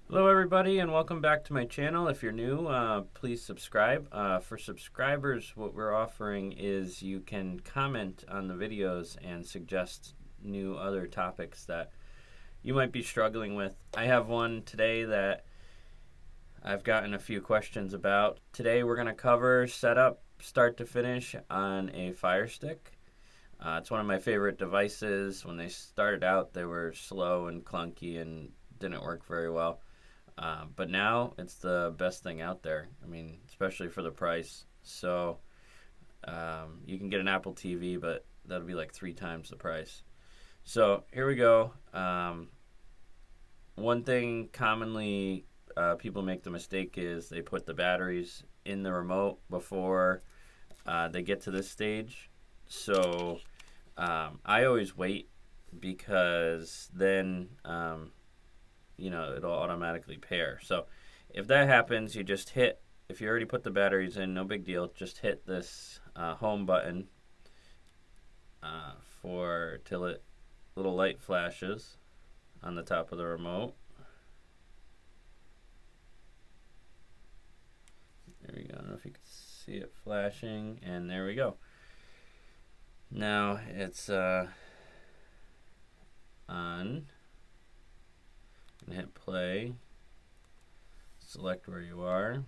Hello everybody and welcome back to my channel. If you're new, please subscribe. For subscribers, what we're offering is you can comment on the videos and suggest new other topics that you might be struggling with. I have one today that I've gotten a few questions about. Today we're going to cover setup start to finish on a Firestick. It's one of my favorite devices. When they started out, they were slow and clunky and didn't work very well. But now it's the best thing out there. I mean, especially for the price. So you can get an Apple TV, but that'll be like 3 times the price. So here we go. One thing commonly people make the mistake is they put the batteries in the remote before they get to this stage. So I always wait because then it'll automatically pair. So if that happens, you just hit, if you already put the batteries in, no big deal, just hit this home button for till it little light flashes on the top of the remote. There we go. I don't know if you can see it flashing, and there we go. Now it's on. And hit play. Select where you are.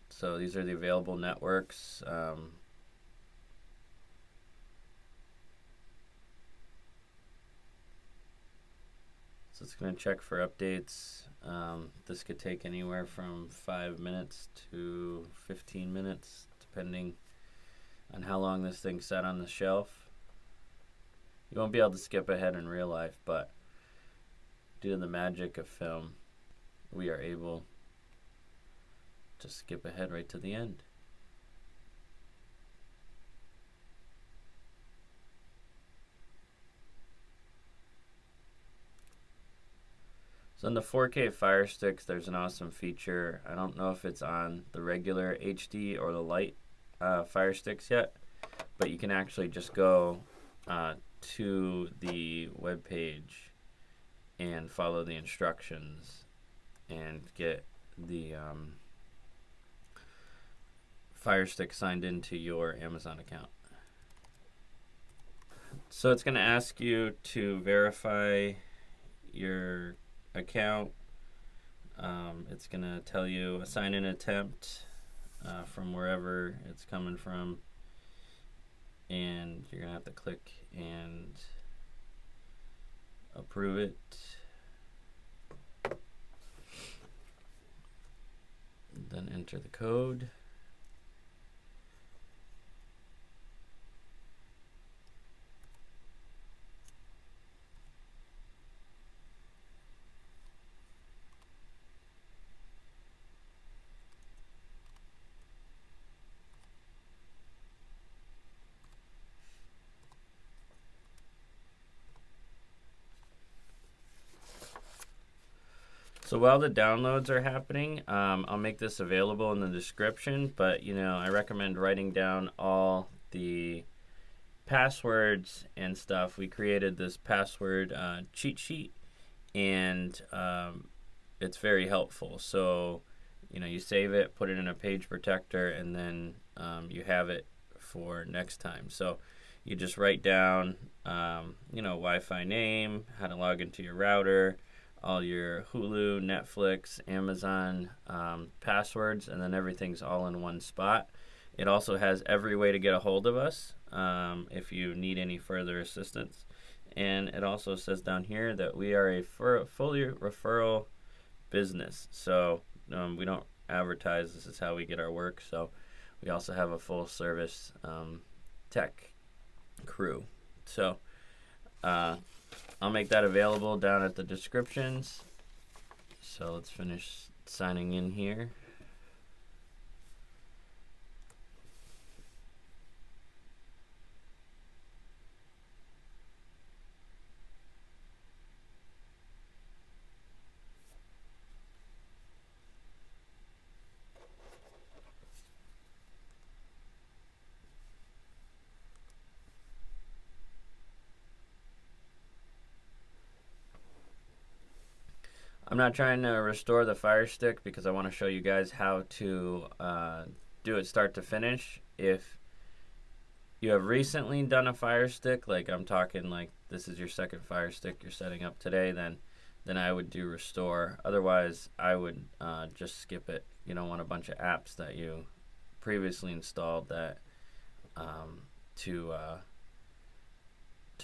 So these are the available networks. So it's going to check for updates. This could take anywhere from 5 minutes to 15 minutes, depending on how long this thing's sat on the shelf. You won't be able to skip ahead in real life, but due to the magic of film, we are able to skip ahead right to the end. So in the 4K Fire Sticks, there's an awesome feature. I don't know if it's on the regular HD or the light Fire Sticks yet, but you can actually just go to the web page and follow the instructions and get the Fire Stick signed into your Amazon account. So it's going to ask you to verify your account. It's going to tell you a sign-in attempt from wherever it's coming from, and you're going to have to click and approve it. Then enter the code. So while the downloads are happening, I'll make this available in the description, but I recommend writing down all the passwords and stuff. We created this password cheat sheet, and it's very helpful. So you save it, put it in a page protector, and then you have it for next time. So you just write down Wi-Fi name, how to log into your router, all your Hulu, Netflix, Amazon passwords, and then everything's all in one spot. It also has every way to get a hold of us if you need any further assistance. And it also says down here that we are a fully referral business. So we don't advertise. This is how we get our work. So we also have a full service tech crew. So I'll make that available down at the descriptions. So let's finish signing in here. I'm not trying to restore the Firestick because I want to show you guys how to do it start to finish. If you have recently done a Firestick, like I'm talking like this is your second Firestick you're setting up today, then I would do restore. Otherwise, I would just skip it. You don't want a bunch of apps that you previously installed that to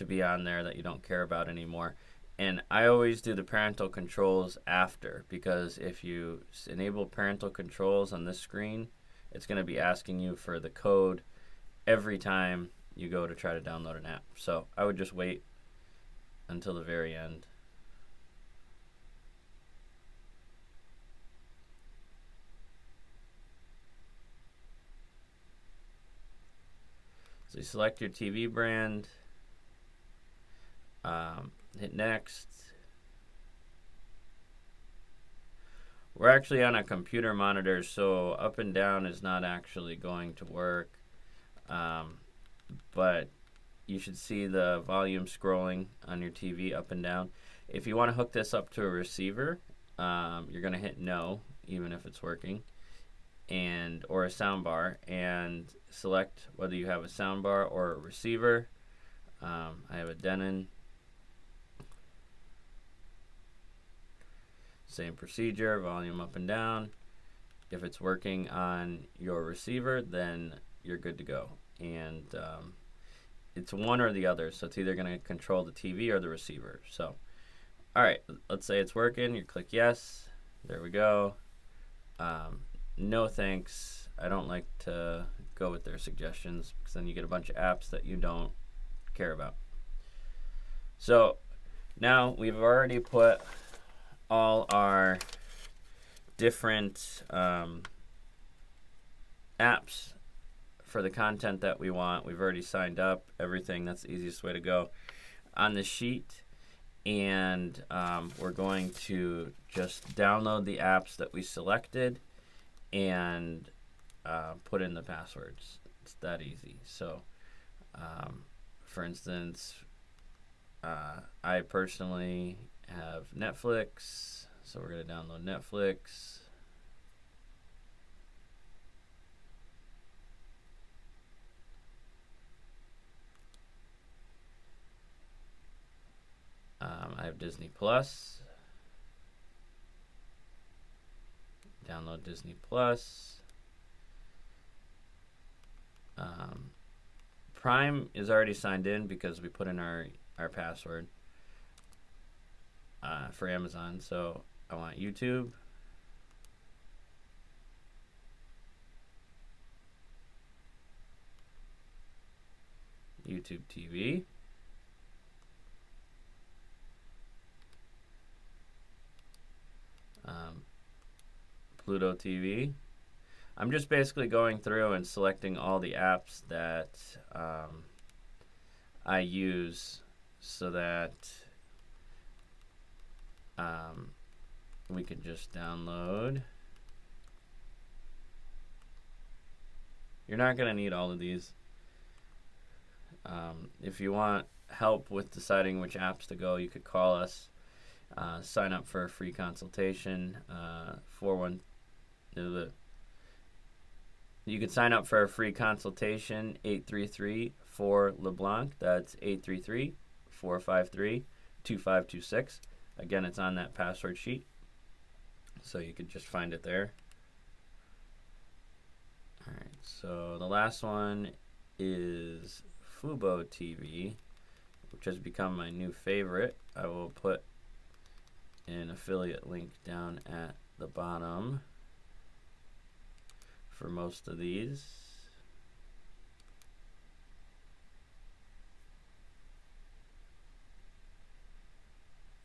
be on there that you don't care about anymore. And I always do the parental controls after, because if you enable parental controls on this screen, it's going to be asking you for the code every time you go to try to download an app. So I would just wait until the very end. So you select your TV brand, hit next. We're actually on a computer monitor, so up and down is not actually going to work, but you should see the volume scrolling on your TV up and down. If you want to hook this up to a receiver, you're going to hit no, even if it's working, or a soundbar, and select whether you have a soundbar or a receiver. I have a Denon. Same procedure, volume up and down. If it's working on your receiver, then you're good to go. And it's one or the other, so it's either going to control the TV or the receiver. So, all right, let's say it's working. You click yes. There we go. No thanks. I don't like to go with their suggestions because then you get a bunch of apps that you don't care about. So now we've already put all our different apps for the content that we want. We've already signed up everything. That's the easiest way to go on the sheet. And we're going to just download the apps that we selected and put in the passwords. It's that easy. So for instance, I personally have Netflix, so we're going to download Netflix. I have Disney Plus. Download Disney Plus. Prime is already signed in because we put in our password for Amazon. So I want YouTube. YouTube TV. Pluto TV. I'm just basically going through and selecting all the apps that I use so that we can just download. You're not going to need all of these. If you want help with deciding which apps to go, you could call us. Sign up for a free consultation. You could sign up for a free consultation, 833-4LeBlanc. That's 833-453-2526. Again, it's on that password sheet, so you could just find it there. All right, so the last one is Fubo TV, which has become my new favorite. I will put an affiliate link down at the bottom for most of these.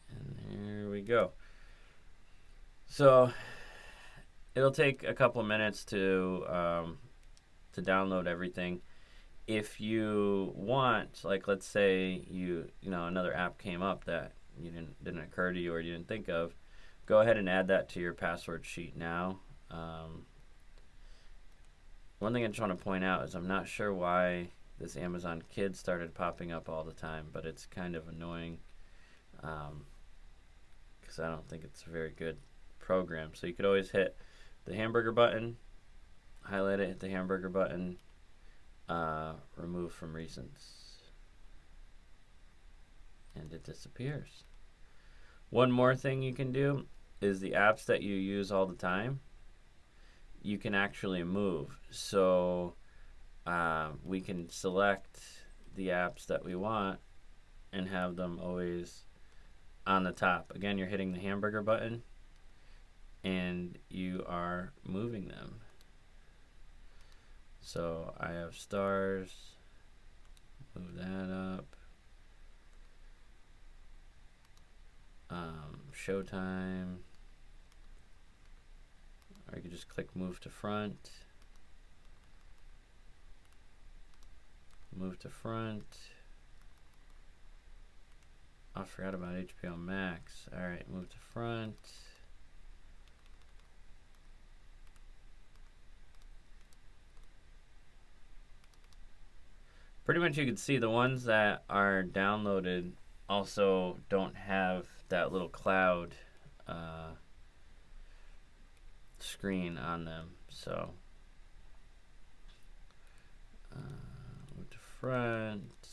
And there we go. So it'll take a couple of minutes to download everything. If you want, like let's say you know another app came up that didn't occur to you or you didn't think of, go ahead and add that to your password sheet now. One thing I just want to point out is I'm not sure why this Amazon Kids started popping up all the time, but it's kind of annoying because I don't think it's a very good program. So you could always hit the hamburger button, highlight it, hit the hamburger button, remove from recents, and it disappears. One more thing you can do is the apps that you use all the time, you can actually move. So we can select the apps that we want and have them always on the top. Again, you're hitting the hamburger button and you are moving them. So I have stars, move that up. Showtime, or you can just click move to front, move to front. Oh, I forgot about HBO Max. Alright, move to front. Pretty much you can see the ones that are downloaded also don't have that little cloud screen on them. So move to front.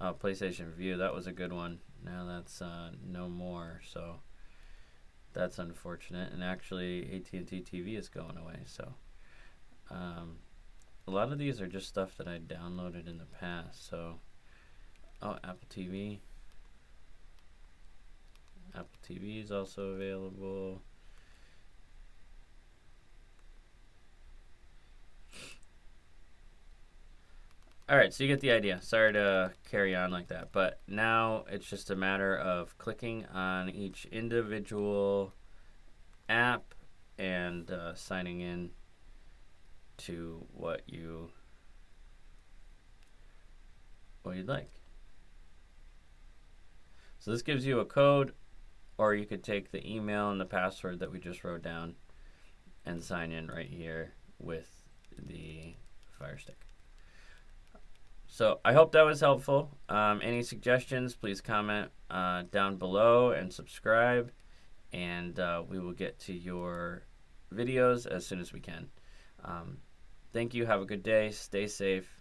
PlayStation View, that was a good one. Now that's no more, so that's unfortunate. And actually AT&T TV is going away, so a lot of these are just stuff that I downloaded in the past. So Apple TV. Apple TV is also available. Alright, so you get the idea. Sorry to carry on like that, but now it's just a matter of clicking on each individual app and signing in to what you'd like. So this gives you a code, or you could take the email and the password that we just wrote down and sign in right here with the Firestick. So I hope that was helpful. Any suggestions, please comment down below and subscribe, and we will get to your videos as soon as we can. Thank you. Have a good day. Stay safe.